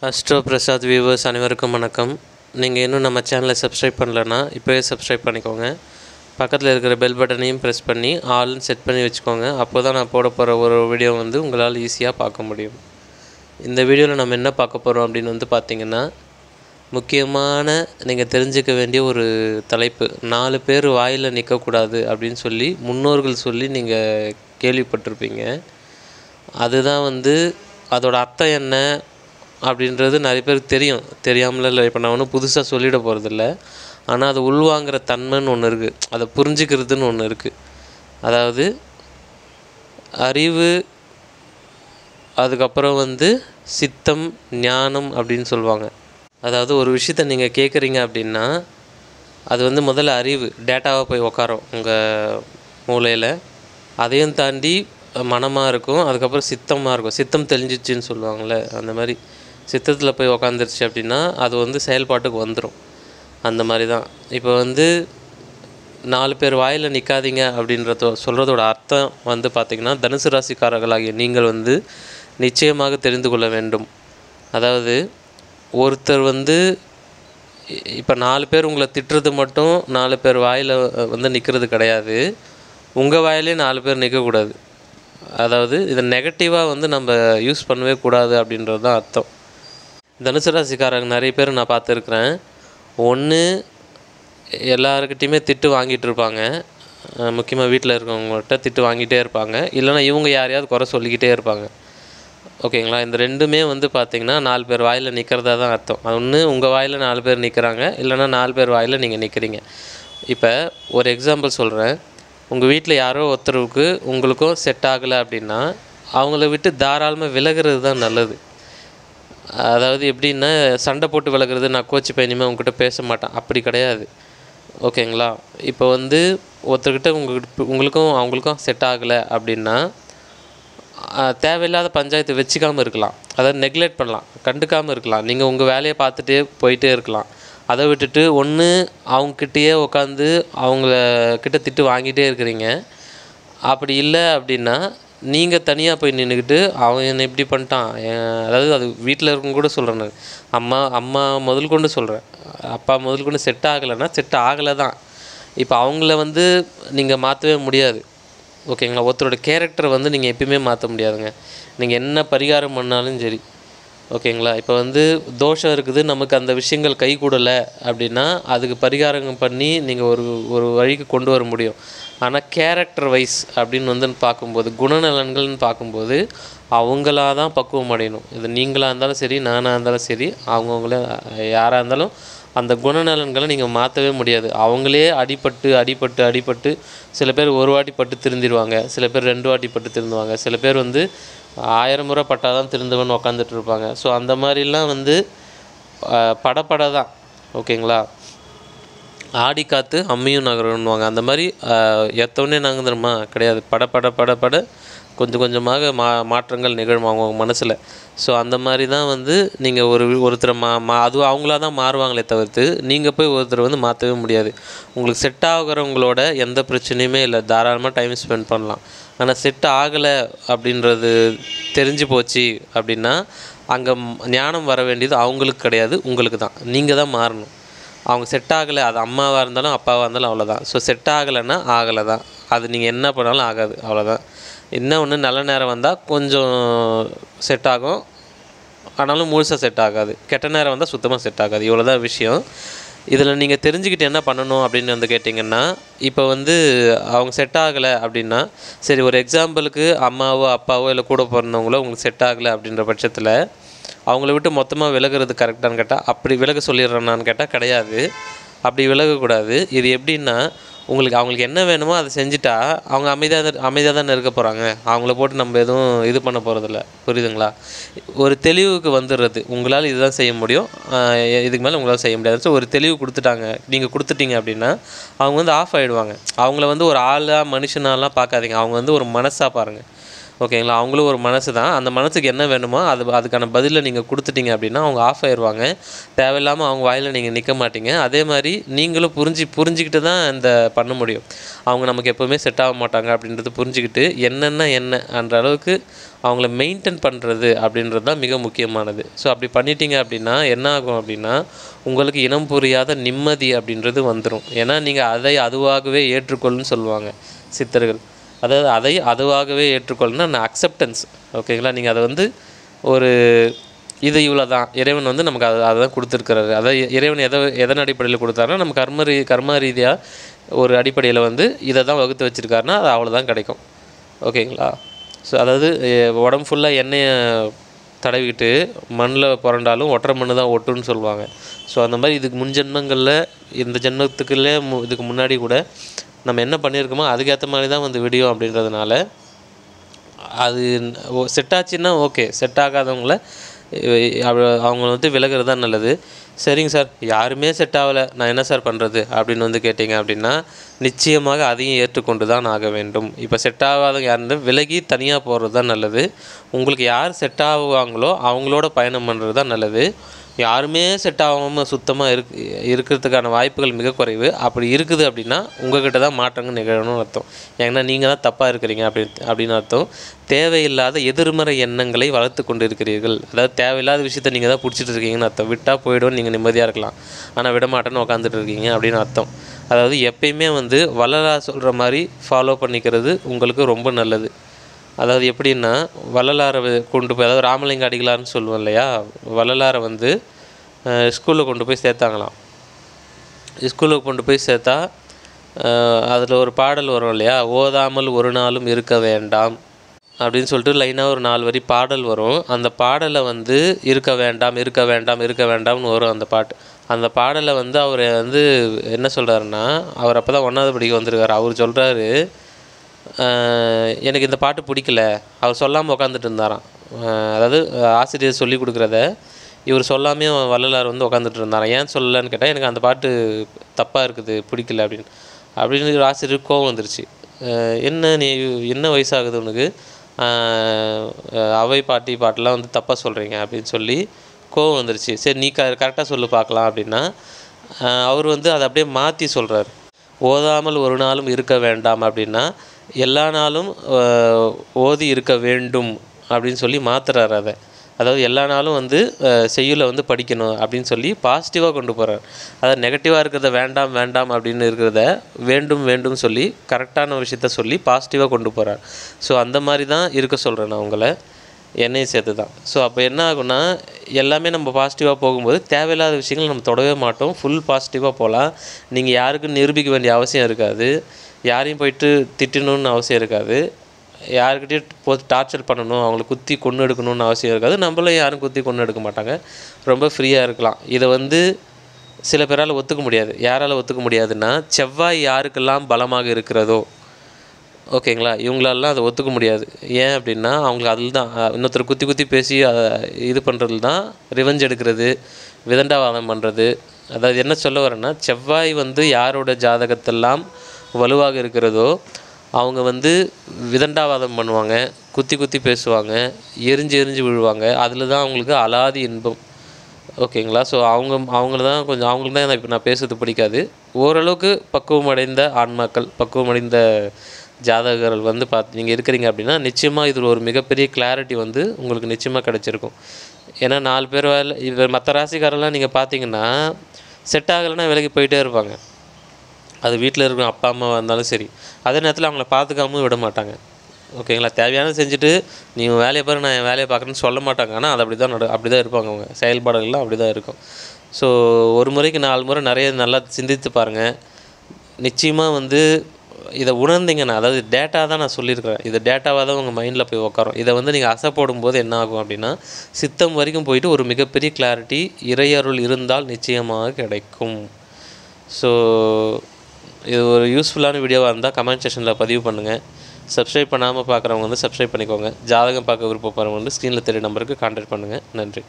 Astro Prasad viewers அனைவருக்கும் வணக்கம். நீங்கள் இன்னும் நம்ம சேனலை சப்ஸ்கிரைப் பண்ணலன்னா இப்போவே சப்ஸ்கிரைப் பண்ணிக்கோங்க. பக்கத்தில் இருக்கிற பெல் பட்டனையும் ப்ரெஸ் பண்ணி ஆல்னு செட் பண்ணி வச்சுக்கோங்க. அப்போ தான் நான் போட போகிற ஒரு வீடியோ உங்களால் ஈஸியாக பார்க்க முடியும். இந்த வீடியோவில் நம்ம என்ன பார்க்க போகிறோம் அப்படின்னு பார்த்திங்கன்னா, முக்கியமான நீங்கள் தெரிஞ்சுக்க வேண்டிய ஒரு தலைப்பு. 4 பேர் வாயில் நிற்கக்கூடாது அப்படின்னு சொல்லி முன்னோர்கள் சொல்லி நீங்கள் கேள்விப்பட்டிருப்பீங்க. அதுதான் அதோட அர்த்தம் என்ன அப்படின்றது நிறைய பேருக்கு தெரியாமல இல்லை. இப்போ நான் ஒன்றும் புதுசாக சொல்லிட போகிறதில்ல. ஆனால் அது உள்வாங்கிற தன்மைன்னு ஒன்று இருக்குது, அதை புரிஞ்சுக்கிறதுன்னு ஒன்று இருக்குது. அதாவது அறிவு, அதுக்கப்புறம் சித்தம், ஞானம் அப்படின்னு சொல்லுவாங்க. அதாவது ஒரு விஷயத்தை நீங்கள் கேட்குறீங்க அப்படின்னா அது முதல்ல அறிவு டேட்டாவாக போய் உக்காரும் உங்கள் மூளையில். அதையும் தாண்டி மனமாக இருக்கும், அதுக்கப்புறம் சித்தமாக இருக்கும். சித்தம் தெளிஞ்சிச்சின்னு சொல்லுவாங்கள்ல, அந்த மாதிரி சித்தத்தில் போய் உக்காந்துருச்சு அப்படின்னா அது செயல்பாட்டுக்கு வந்துடும். அந்த மாதிரி தான் இப்போ 4 பேர் வாயில் நிற்காதீங்க அப்படின்றத சொல்கிறதோட அர்த்தம் பார்த்திங்கன்னா, தனுசு ராசிக்காரர்களாகிய நீங்கள் நிச்சயமாக தெரிந்து கொள்ள வேண்டும். அதாவது ஒருத்தர் இப்போ 4 பேர் உங்களை திட்டுறது மட்டும் 4 பேர் வாயில் நிற்கிறது கிடையாது. உங்கள் வாயிலே 4 பேர் நிற்கக்கூடாது. அதாவது இதை நெகட்டிவாக நம்ம யூஸ் பண்ணவே கூடாது அப்படின்றது தான் அர்த்தம். தனுசு ராசிக்காரங்க நிறைய பேர் நான் பார்த்துருக்குறேன். ஒன்று எல்லாருக்கிட்டையுமே திட்டு வாங்கிட்டு இருப்பாங்க, முக்கியமாக வீட்டில் இருக்கவங்கள்ட்ட திட்டு வாங்கிட்டே இருப்பாங்க. இல்லைனா இவங்க யாரையாவது குறை சொல்லிக்கிட்டே இருப்பாங்க. ஓகேங்களா? இந்த ரெண்டுமே பார்த்திங்கன்னா 4 பேர் வாயில் நிற்கிறதா தான் அர்த்தம். அது ஒன்று உங்கள் வாயில் 4 பேர் நிற்கிறாங்க, இல்லைனா 4 பேர் வாயில் நீங்கள் நிற்கிறீங்க. இப்போ ஒரு எக்ஸாம்பிள் சொல்கிறேன். உங்கள் வீட்டில் யாரோ ஒருத்தருக்கு உங்களுக்கும் செட் ஆகலை அப்படின்னா அவங்கள விட்டு தாராளமாக விலகிறது தான் நல்லது. அதாவது எப்படின்னா, சண்டை போட்டு விலகிறது, நான் கோச்சிப்பேன், இனிமேல் உங்ககிட்ட பேச மாட்டேன், அப்படி கிடையாது. ஓகேங்களா? இப்போ ஒருத்தர்கிட்ட உங்களுக்கும் அவங்களுக்கும் செட் ஆகலை அப்படின்னா தேவையில்லாத பஞ்சாயத்து வச்சுக்காமல் இருக்கலாம். அதாவது நெக்லெக்ட் பண்ணலாம், கண்டுக்காமல் இருக்கலாம். நீங்கள் உங்கள் வேலையை பார்த்துட்டே போயிட்டே இருக்கலாம். அதை விட்டுட்டு ஒன்று அவங்கக்கிட்டேயே உட்காந்து அவங்களக்கிட்ட திட்டு வாங்கிட்டே இருக்கிறீங்க. அப்படி இல்லை அப்படின்னா நீங்கள் தனியாக போய் நின்றுக்கிட்டு அவன் என்னை இப்படி பண்ணிட்டான், அதாவது அது வீட்டில் இருக்கவங்க கூட சொல்கிறேன். நான் அம்மா முதல் கொண்டு சொல்கிறேன், அப்பா முதல் கொண்டு செட் ஆகலைன்னா செட் ஆகலை தான். இப்போ அவங்கள நீங்கள் மாற்றவே முடியாது. ஓகேங்களா? ஒருத்தரோட கேரக்டரை நீங்கள் எப்பயுமே மாற்ற முடியாதுங்க. நீங்கள் என்ன பரிகாரம் பண்ணாலும் சரி. ஓகேங்களா? இப்போ தோஷம் இருக்குது, நமக்கு அந்த விஷயங்கள் கை கூடலை அப்படின்னா அதுக்கு பரிகாரம் பண்ணி நீங்கள் ஒரு வழிக்கு கொண்டு வர முடியும். ஆனால் கேரக்டர் வைஸ் அப்படின்னு பார்க்கும்போது, குணநலன்கள்னு பார்க்கும்போது அவங்களா தான் பக்குவம் அடையணும். இது நீங்களாக இருந்தாலும் சரி, நானாக இருந்தாலும் சரி, அவங்கவுங்கள யாராக இருந்தாலும் அந்த குணநலன்களை நீங்கள் மாற்றவே முடியாது. அவங்களே அடிபட்டு சில பேர் ஒரு வாட்டி பட்டு திருந்திடுவாங்க, சில பேர் 2 வாட்டி பட்டு திருந்துவாங்க, சில பேர் 1000 முறை பட்டால் தான் திருந்துவன்னு உக்காந்துட்டு இருப்பாங்க. ஸோ அந்த மாதிரிலாம் படப்பட தான். ஓகேங்களா? ஆடி காற்று அம்மியும் நகரணுவாங்க. அந்த மாதிரி எத்தவொடனே நகர்ந்துருமா கிடையாது. பட கொஞ்சம் கொஞ்சமாக மாற்றங்கள் நிகழும் அவங்க மனசில். ஸோ அந்த மாதிரி தான் நீங்கள் ஒருத்தரை அது அவங்களா தான் மாறுவாங்களே தவிர்த்து நீங்கள் போய் ஒருத்தரை மாற்றவே முடியாது. உங்களுக்கு செட் ஆகிறவங்களோட எந்த பிரச்சனையுமே இல்லை, தாராளமாக டைம் ஸ்பெண்ட் பண்ணலாம். ஆனால் செட் ஆகலை அப்படின்றது தெரிஞ்சு போச்சு அப்படின்னா அங்கே ஞானம் வர வேண்டியது அவங்களுக்கு கிடையாது, உங்களுக்கு தான். நீங்கள் தான் மாறணும். அவங்க செட் ஆகலை, அது அம்மாவாக இருந்தாலும் அப்பாவாக இருந்தாலும் அவ்வளோதான். ஸோ செட் ஆகலைன்னா ஆகலை தான். அது நீங்கள் என்ன பண்ணாலும் ஆகாது, அவ்வளோதான். இன்னும் ஒன்று, நல்ல நேரம் வந்தால் கொஞ்சம் செட் ஆகும், ஆனாலும் முழுசாக செட் ஆகாது. கெட்ட நேரம் வந்தால் சுத்தமாக செட் ஆகாது. இவ்வளோ தான் விஷயம். இதில் நீங்கள் தெரிஞ்சுக்கிட்டு என்ன பண்ணணும் அப்படின்னு கேட்டிங்கன்னா, இப்போ அவங்க செட் ஆகலை அப்படின்னா, சரி ஒரு எக்ஸாம்பிளுக்கு அம்மாவோ அப்பாவோ இல்லை கூட பிறந்தவங்களோ உங்களுக்கு செட் ஆகலை அப்படின்ற பட்சத்தில் அவங்கள விட்டு மொத்தமாக விலகிறது கரெக்டானு கேட்டால், அப்படி விலக சொல்லிடுறேன்னான்னு கேட்டால் கிடையாது. அப்படி விலகக்கூடாது. இது எப்படின்னா, அவங்களுக்கு என்ன வேணுமோ அதை செஞ்சுட்டா அவங்க அமைதியாக தானே இருக்க போகிறாங்க. அவங்கள போட்டு நம்ம எதுவும் இது பண்ண போகிறதில்ல. புரியுதுங்களா? ஒரு தெளிவுக்கு வந்துடுறது, உங்களால் இதுதான் செய்ய முடியும், இதுக்கு மேலே உங்களால் செய்ய முடியாது. ஸோ ஒரு தெளிவு நீங்கள் கொடுத்துட்டீங்க அப்படின்னா அவங்க ஆஃப் ஆகிடுவாங்க. அவங்கள ஒரு ஆளாக மனுஷனாலாம் பார்க்காதீங்க, அவங்க ஒரு மனசாக பாருங்கள். ஓகேங்களா? அவங்களும் ஒரு மனசு தான். அந்த மனசுக்கு என்ன வேணுமோ அதுக்கான பதிலை நீங்கள் கொடுத்துட்டீங்க அப்படின்னா அவங்க ஆஃப் ஆயிடுவாங்க. தேவையில்லாமல் அவங்க வாயில் நீங்கள் நிற்க மாட்டீங்க. அதே மாதிரி நீங்களும் புரிஞ்சுக்கிட்டு தான் இந்த பண்ண முடியும். அவங்க நமக்கு எப்போவுமே செட் ஆக மாட்டாங்க அப்படின்றது புரிஞ்சுக்கிட்டு என்னன்ற அளவுக்கு அவங்கள மெயின்டைன் பண்ணுறது அப்படின்றது தான் மிக முக்கியமானது. ஸோ அப்படி பண்ணிட்டீங்க அப்படின்னா என்ன ஆகும் அப்படின்னா, உங்களுக்கு இனம் புரியாத நிம்மதி அப்படின்றது வந்துடும். ஏன்னா நீங்கள் அதை அதுவாகவே ஏற்றுக்கொள்ளுன்னு சொல்லுவாங்க சித்தர்கள். அதாவது அதை அதுவாகவே ஏற்றுக்கொள்ளணும்னா அக்செப்டன்ஸ். ஓகேங்களா? நீங்கள் அதை வந்து ஒரு இது இவ்வளோ தான் இறைவன் வந்து நமக்கு அதை தான் கொடுத்துருக்கிறாரு. அதை இறைவன் எதன் அடிப்படையில் கொடுத்தாருன்னா நம்ம கர்ம ரீதியாக ஒரு அடிப்படையில் வந்து இதை தான் வகுத்து வச்சுருக்காருன்னா அது அவ்வளோதான் கிடைக்கும். ஓகேங்களா? ஸோ அதாவது உடம்பு ஃபுல்லாக எண்ணெயை தடவிக்கிட்டு மண்ணில் புரண்டாலும் ஒற்றை மண் தான் ஒட்டுன்னு சொல்லுவாங்க. ஸோ அந்த மாதிரி இதுக்கு முன் ஜென்மங்களில் இந்த ஜென்மத்துக்குள்ளே இதுக்கு முன்னாடி கூட நம்ம என்ன பண்ணியிருக்கோமோ அதுக்கேற்ற மாதிரி தான் வந்து விடியும் அப்படின்றதுனால அது செட் ஆச்சுன்னா ஓகே. செட் ஆகாதவங்கள அவங்க வந்து விலகிறது தான் நல்லது. சரிங்க சார், யாருமே செட் ஆகலை, நான் என்ன சார் பண்ணுறது அப்படின்னு வந்து கேட்டிங்க அப்படின்னா நிச்சயமாக அதையும் ஏற்றுக்கொண்டு தான் ஆக வேண்டும். இப்போ செட் ஆகாதவங்க யாருன்னு விலகி தனியாக போகிறது தான் நல்லது. உங்களுக்கு யார் செட் ஆகுவாங்களோ அவங்களோட பயணம் பண்ணுறது தான் நல்லது. யாருமே செட் ஆகாமல் சுத்தமாக இருக்கிறதுக்கான வாய்ப்புகள் மிக குறைவு. அப்படி இருக்குது அப்படின்னா உங்கள்கிட்ட தான் மாற்றங்கள் நிகழணும்னு அர்த்தம். ஏன்னா நீங்கள் தான் தப்பாக இருக்கிறீங்க அப்படின்னு அர்த்தம். தேவையில்லாத எதிர்மறை எண்ணங்களை வளர்த்து கொண்டு இருக்கிறீர்கள். அதாவது தேவையில்லாத விஷயத்த நீங்கள் தான் பிடிச்சிட்டு இருக்கீங்கன்னு அர்த்தம். விட்டால் போய்டும், நீங்கள் நிம்மதியாக இருக்கலாம், ஆனால் விடமாட்டேன்னு உட்காந்துட்டு இருக்கீங்க அப்படின்னு அர்த்தம். அதாவது எப்பயுமே வந்து வள்ளலார் சொல்கிற மாதிரி ஃபாலோ பண்ணிக்கிறது உங்களுக்கு ரொம்ப நல்லது. அதாவது எப்படின்னா வள்ளலாரை கொண்டு போய், அதாவது ராமலிங்க அடிகளார்னு சொல்லுவோம் இல்லையா, வள்ளலாரை வந்து ஸ்கூலில் கொண்டு போய் சேர்த்தாங்களாம். ஸ்கூலுக்கு கொண்டு போய் சேர்த்தா அதில் ஒரு பாடல் வரும் இல்லையா, ஓதாமல் ஒரு நாளும் இருக்க வேண்டாம் அப்படின்னு சொல்லிட்டு லைனாக ஒரு 4 வரி பாடல் வரும். அந்த பாடலை வந்து இருக்க வேண்டாம் இருக்க வேண்டாம் இருக்க வேண்டாம்னு வரும் அந்த பாட்டு. அந்த பாடலை வந்து அவர் வந்து என்ன சொல்கிறாருன்னா, அவர் அப்போ தான் 1வது படிக்க வந்திருக்காரு. அவர் சொல்கிறாரு, எனக்கு இந்த பாட்டு பிடிக்கல. அவர் சொல்லாமல் உட்காந்துட்டு இருந்தாராம். அதாவது ஆசிரியர் சொல்லி கொடுக்குறத இவர் சொல்லாமே வள்ளலார் வந்து உட்காந்துட்டு இருந்தாராம். ஏன் சொல்லலைன்னு கேட்டால், எனக்கு அந்த பாட்டு தப்பாக இருக்குது, பிடிக்கல அப்படின்னு ஆசிரியர் கோவம் வந்துருச்சு. என்ன வயசாகுது உனக்கு, அவை பாட்டெலாம் வந்து தப்பாக சொல்கிறீங்க அப்படின்னு சொல்லி கோவம் வந்துருச்சு. சரி நீ கரெக்டாக சொல்லு பார்க்கலாம் அப்படின்னா அவர் வந்து அதை அப்படியே மாற்றி சொல்கிறார். ஓதாமல் ஒரு நாளும் இருக்க வேண்டாம் அப்படின்னா எல்லா நாளும் ஓதி இருக்க வேண்டும் அப்படின்னு சொல்லி மாற்றுறாரு அதை. அதாவது எல்லா நாளும் வந்து செய்யுளை வந்து படிக்கணும் அப்படின்னு சொல்லி பாசிட்டிவாக கொண்டு போகிறார். அதாவது நெகட்டிவாக இருக்கிறத வேண்டாம் வேண்டாம் அப்படின்னு இருக்கிறத வேண்டும் வேண்டும் சொல்லி கரெக்டான விஷயத்த சொல்லி பாசிட்டிவாக கொண்டு போகிறார். ஸோ அந்த மாதிரி தான் இருக்க சொல்கிறேன் நான் உங்களை, என்னையும் சேர்த்து தான். ஸோ அப்போ என்ன ஆகுனா, எல்லாமே நம்ம பாசிட்டிவாக போகும்போது தேவையில்லாத விஷயங்கள் நம்ம தொடவே மாட்டோம். ஃபுல் பாசிட்டிவாக போகலாம். நீங்கள் யாருக்கும் நிரூபிக்க வேண்டிய அவசியம் இருக்காது. யாரையும் போயிட்டு திட்டணும்னு அவசியம் இருக்காது. யாருக்கிட்டையும் போட்டு டார்ச்சர் பண்ணணும், அவங்கள குத்தி கொன்று எடுக்கணும்னு அவசியம் இருக்காது. நம்மளும் யாரும் குத்தி கொன்று எடுக்க மாட்டாங்க. ரொம்ப ஃப்ரீயாக இருக்கலாம். இதை வந்து சில பேரால் ஒத்துக்க முடியாது. யாரால் ஒத்துக்க முடியாதுன்னா, செவ்வாய் யாருக்கெல்லாம் பலமாக இருக்கிறதோ, ஓகேங்களா, இவங்களெல்லாம் அதை ஒத்துக்க முடியாது. ஏன் அப்படின்னா அவங்களுக்கு அதில் தான் இன்னொருத்தர் குத்தி குத்தி பேசி இது பண்ணுறது தான் ரிவெஞ்ச் எடுக்கிறது, விதண்டாவாதம் பண்ணுறது. அதாவது என்ன சொல்ல வரேன்னா, செவ்வாய் வந்து யாரோட ஜாதகத்தெல்லாம் வலுவாக இருக்கிறதோ அவங்க வந்து விதண்டாவாதம் பண்ணுவாங்க, குத்தி குத்தி பேசுவாங்க, எரிஞ்சு விழுவாங்க. அதில் தான் அவங்களுக்கு அலாதி இன்பம். ஓகேங்களா? ஸோ அவங்களுக்கு தான் இப்போ நான் பேசுறது பிடிக்காது. ஓரளவுக்கு பக்குவமடைந்த ஆன்மாக்கள், பக்குவமடைந்த ஜாதகர்கள் வந்து நீங்கள் இருக்கிறீங்க அப்படின்னா நிச்சயமாக இதில் ஒரு மிகப்பெரிய கிளாரிட்டி வந்து உங்களுக்கு நிச்சயமாக கிடச்சிருக்கும். ஏன்னா 4 பேர் இது மற்ற ராசிக்காரெல்லாம் நீங்கள் பார்த்தீங்கன்னா செட் ஆகலைன்னா விலகி போயிட்டே இருப்பாங்க. அது வீட்டில் இருக்கிற அப்பா அம்மாவாக இருந்தாலும் சரி. அதே நேரத்தில் அவங்கள பார்த்துக்காமல் விட மாட்டாங்க. ஓகேங்களா? தேவையானது செஞ்சுட்டு நீ வேலையை பாரு, நான் என் வேலையை பார்க்குறேன்னு சொல்ல மாட்டாங்க. ஆனால் அது அப்படி தான் இருப்பாங்க. அவங்க செயல்பாடுகள்லாம் அப்படி தான் இருக்கும். ஸோ ஒரு முறைக்கு 4 முறை நிறைய நல்லா சிந்தித்து பாருங்கள். நிச்சயமாக வந்து இதை உணர்ந்தீங்கன்னா, அதாவது டேட்டா தான் நான் சொல்லியிருக்கிறேன், இது டேட்டாவாக தான் உங்கள் மைண்டில் போய் உட்காரும். இதை வந்து நீங்கள் அசை போடும்போது என்ன ஆகும் அப்படின்னா, சித்தம் வரைக்கும் போயிட்டு ஒரு மிகப்பெரிய கிளாரிட்டி இறையருள் இருந்தால் நிச்சயமாக கிடைக்கும். ஸோ இது ஒரு யூஸ்ஃபுல்லான வீடியோவாக இருந்தால் கமெண்ட் செக்ஷனில் பதிவு பண்ணுங்கள். சப்ஸ்கிரைப் பண்ணாமல் பார்க்குறவங்க வந்து சப்ஸ்கிரைப் பண்ணிக்கோங்க. ஜாதகம் பார்க்க விருப்பப்படுறவங்க வந்து ஸ்க்ரீனில் தெரிய நம்பருக்கு கான்டாக்ட் பண்ணுங்கள். நன்றி.